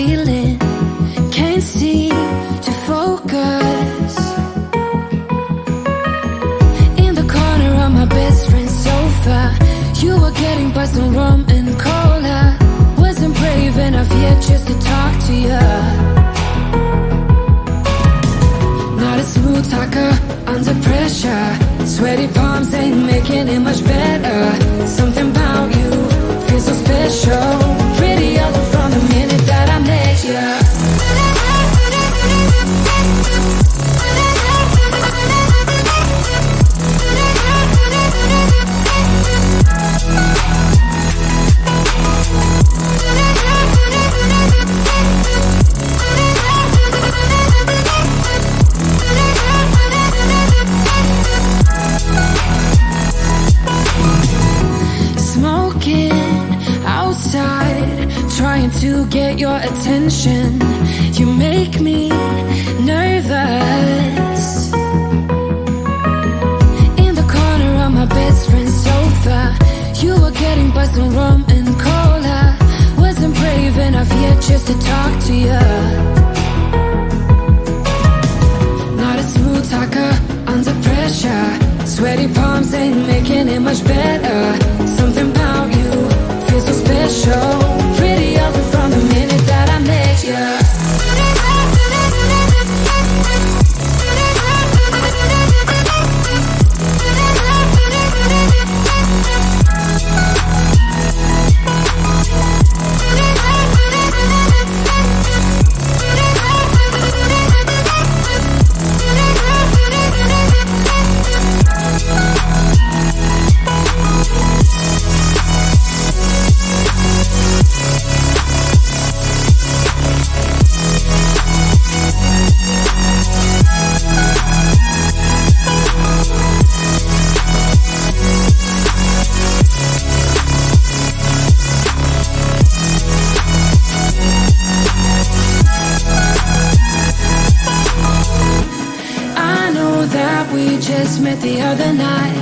feeling, can't seem to focus. In the corner of my best friend's sofa, you were getting buzzed on rum and cola. Wasn't brave enough yet just to talk to you. Not a smooth talker under pressure. Sweaty palms ain't making it much better. Something about you feels so special. Pretty up from the minute that I met you. Trying to get your attention, you make me nervous. In the corner of my best friend's sofa, you were getting buzzed on rum and cola. Wasn't brave enough yet just to talk to you. Not a smooth talker under pressure. Sweaty palms ain't making it much better. Something about you feels so special. Pretty up from the minute that I met you. We just met the other night,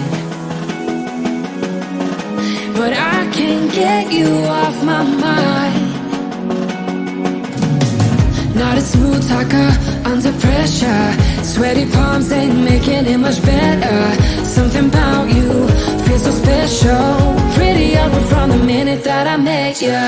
but I can't get you off my mind. Not a smooth talker under pressure. Sweaty palms ain't making it much better. Something about you feels so special. Pretty up from the minute that I met you.